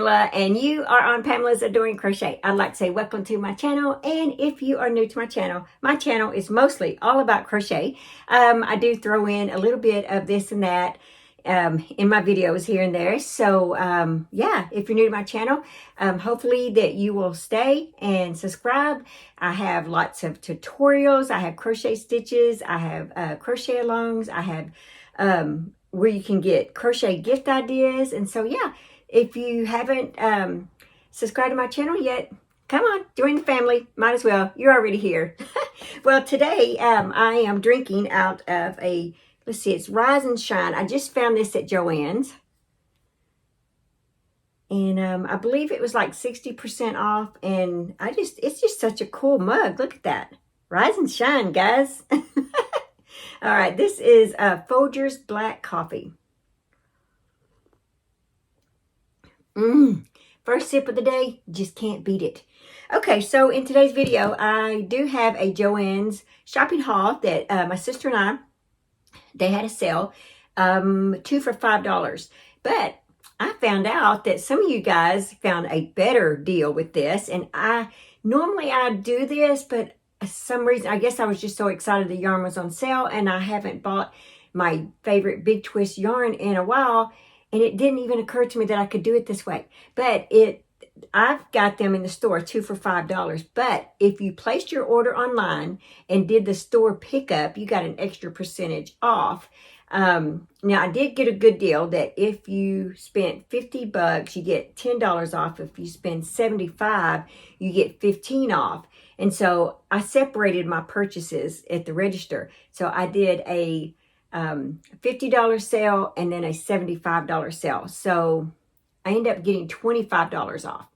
Pamela, and you are on Pamela's Adoring Crochet. I'd like to say welcome to my channel, and if you are new to my channel is mostly all about crochet. I do throw in a little bit of this and that in my videos here and there. So yeah, if you're new to my channel, hopefully that you will stay and subscribe. I have lots of tutorials. I have crochet stitches. I have crochet alongs. I have where you can get crochet gift ideas. And so yeah, if you haven't subscribed to my channel yet, come on, join the family. Might as well. You're already here. Well, today I am drinking out of a, let's see, it's Rise and Shine. I just found this at JoAnn's. And I believe it was like 60% off. And it's just such a cool mug. Look at that. Rise and Shine, guys. All right, this is Folgers Black Coffee. First sip of the day, just can't beat it. Okay, so in today's video, I do have a JoAnn's shopping haul that my sister and I, they had a sale, 2 for $5. But I found out that some of you guys found a better deal with this. And normally I do this, but for some reason, I guess I was just so excited the yarn was on sale, and I haven't bought my favorite Big Twist yarn in a while, and it didn't even occur to me that I could do it this way. But I've got them in the store, 2 for $5. But if you placed your order online and did the store pickup, you got an extra percentage off. Now I did get a good deal that if you spent $50, you get $10 off. If you spend $75, you get $15 off. And so I separated my purchases at the register. So I did a $50 sale and then a $75 sale. So I ended up getting $25 off.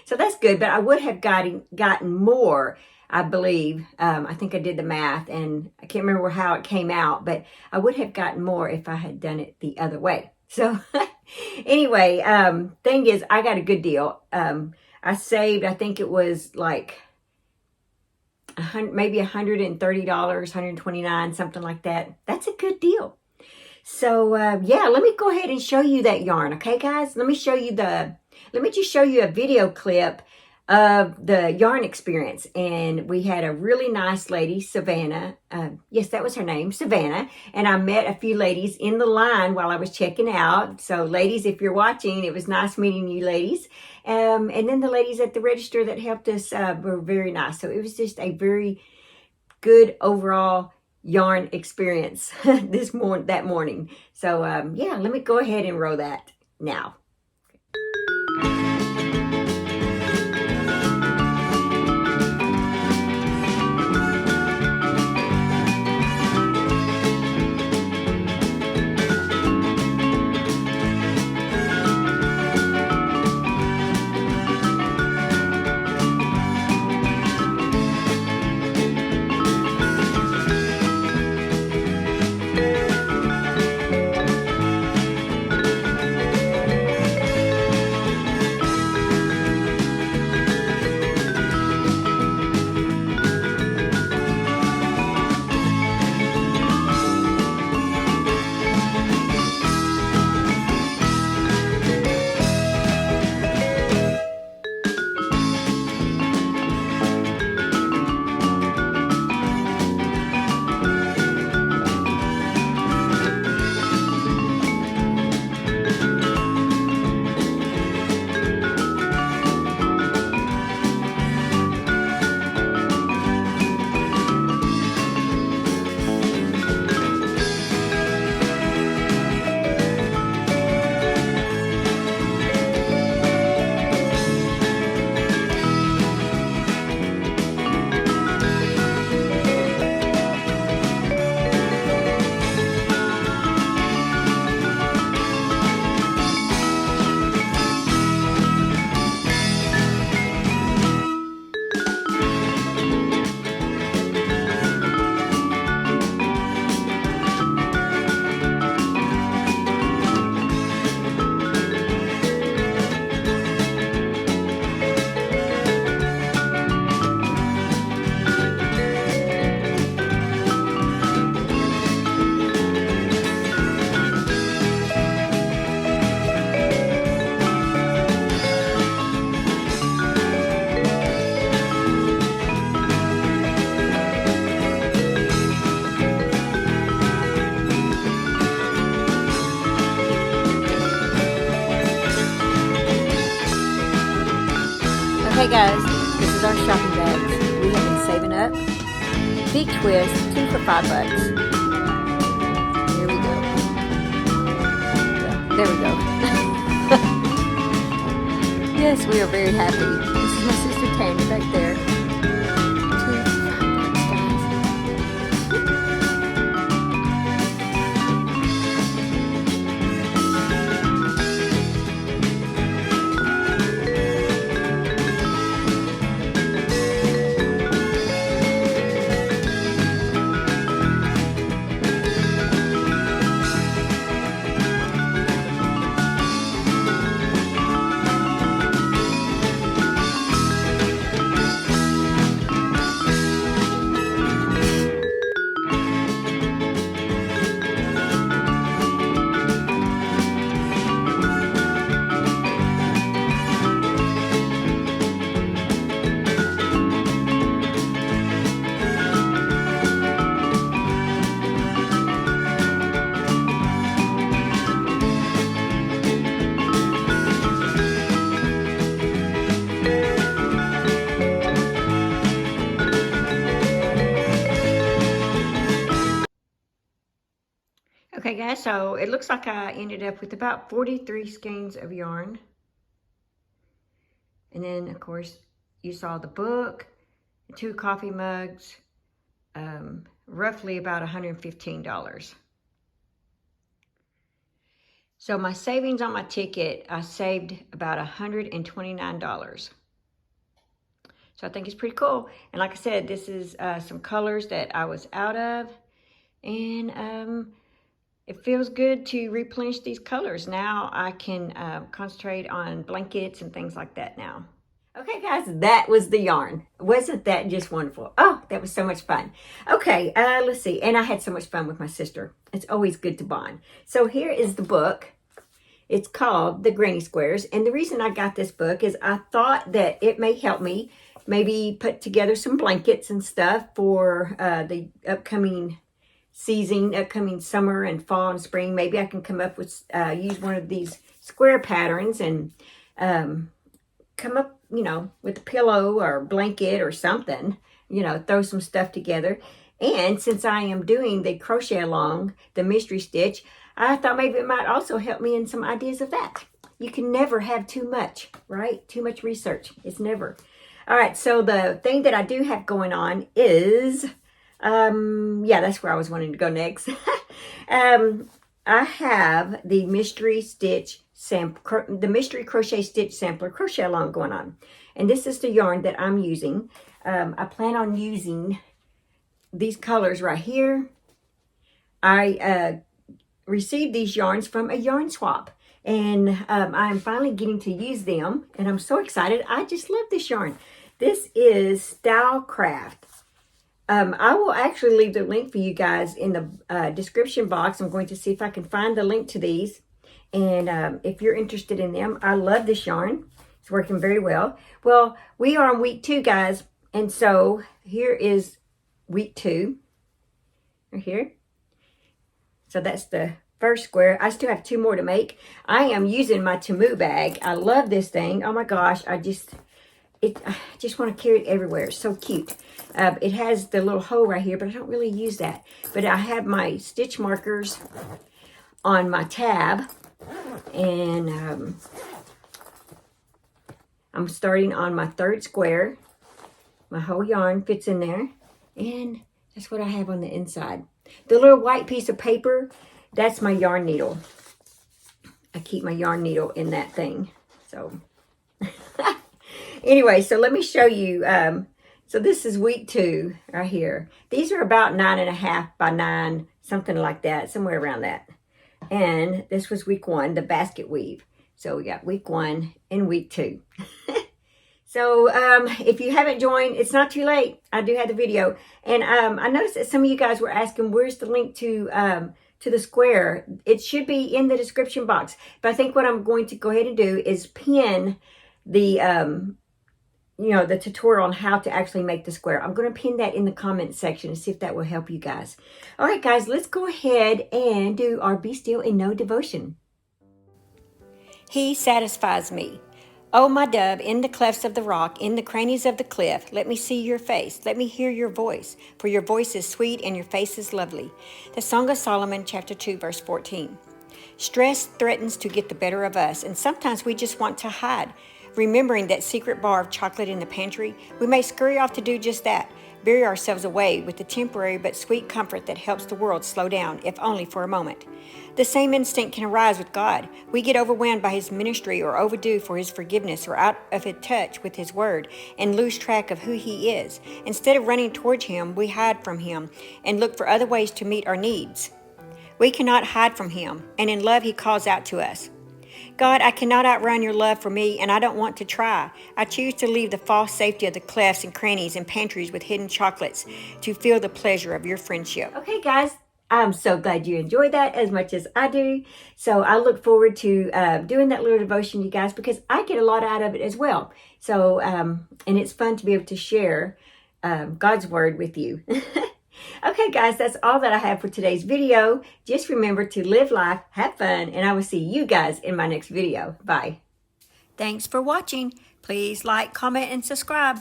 So that's good, but I would have gotten more, I believe. I think I did the math, and I can't remember how it came out, but I would have gotten more if I had done it the other way. So anyway, thing is, I got a good deal. I saved, I think it was like maybe $130, $129, something like that. That's a good deal. So yeah, let me go ahead and show you that yarn. Okay, guys, let me just show you a video clip of the yarn experience. And we had a really nice lady, Savannah. Yes, that was her name, Savannah. And I met a few ladies in the line while I was checking out. So ladies, if you're watching, it was nice meeting you ladies. And then the ladies at the register that helped us were very nice. So it was just a very good overall yarn experience that morning. So yeah, let me go ahead and roll that now. Okay guys, this is our shopping bags. We have been saving up. Big twist, 2 for $5. Here we go. There we go. Yes, we are very happy. This is my sister Tanya back there. 2 for $5, guys. Okay guys, so it looks like I ended up with about 43 skeins of yarn. And then of course you saw the book, 2 coffee mugs, roughly about $115. So my savings on my ticket, I saved about $129. So I think it's pretty cool. And like I said, this is some colors that I was out of. And it feels good to replenish these colors. Now I can concentrate on blankets and things like that now. Okay guys, that was the yarn. Wasn't that just wonderful? Oh, that was so much fun. Okay, let's see. And I had so much fun with my sister. It's always good to bond. So here is the book. It's called The Granny Squares. And the reason I got this book is I thought that it may help me maybe put together some blankets and stuff for the upcoming season, upcoming summer and fall and spring. Maybe I can come up with, use one of these square patterns and come up, you know, with a pillow or a blanket or something, you know, throw some stuff together. And since I am doing the crochet along, the mystery stitch, I thought maybe it might also help me in some ideas of that. You can never have too much, right? Too much research. It's never. All right, so the thing that I do have going on is, yeah, that's where I was wanting to go next. I have the mystery stitch sample, the mystery crochet stitch sampler crochet along going on. And this is the yarn that I'm using. I plan on using these colors right here. I received these yarns from a yarn swap, and I'm finally getting to use them, and I'm so excited. I just love this yarn. This is Style Craft. I will actually leave the link for you guys in the description box. I'm going to see if I can find the link to these, and if you're interested in them. I love this yarn. It's working very well. Well, we are on week 2, guys, and so here is week 2 right here. So that's the first square. I still have 2 more to make. I am using my Temu bag. I love this thing. Oh my gosh, I just want to carry it everywhere. It's so cute. It has the little hole right here, but I don't really use that. But I have my stitch markers on my tab, and I'm starting on my 3rd square. My whole yarn fits in there, and that's what I have on the inside. The little white piece of paper, that's my yarn needle. I keep my yarn needle in that thing. So anyway, so let me show you. So this is week 2 right here. These are about 9.5 by 9, something like that, somewhere around that. And this was week 1, the basket weave. So we got week 1 and week 2. So if you haven't joined, it's not too late. I do have the video. And I noticed that some of you guys were asking, where's the link to the square? It should be in the description box. But I think what I'm going to go ahead and do is pin the, you know, the tutorial on how to actually make the square. I'm going to pin that in the comment section and see if that will help you guys. All right, guys, let's go ahead and do our Be Still and Know devotion. He satisfies me. O my dove, in the clefts of the rock, in the crannies of the cliff, let me see your face, let me hear your voice, for your voice is sweet and your face is lovely. The Song of Solomon, chapter 2, verse 14. Stress threatens to get the better of us, and sometimes we just want to hide. Remembering that secret bar of chocolate in the pantry, we may scurry off to do just that, bury ourselves away with the temporary but sweet comfort that helps the world slow down, if only for a moment. The same instinct can arise with God. We get overwhelmed by His ministry or overdue for His forgiveness or out of touch with His word and lose track of who He is. Instead of running towards Him, we hide from Him and look for other ways to meet our needs. We cannot hide from Him, and in love He calls out to us. God, I cannot outrun your love for me, and I don't want to try. I choose to leave the false safety of the clefts and crannies and pantries with hidden chocolates to feel the pleasure of your friendship. Okay, guys, I'm so glad you enjoyed that as much as I do. So I look forward to doing that little devotion, you guys, because I get a lot out of it as well. So, and it's fun to be able to share God's word with you. Okay, guys, that's all that I have for today's video. Just remember to live life, have fun, and I will see you guys in my next video. Bye. Thanks for watching. Please like, comment, and subscribe.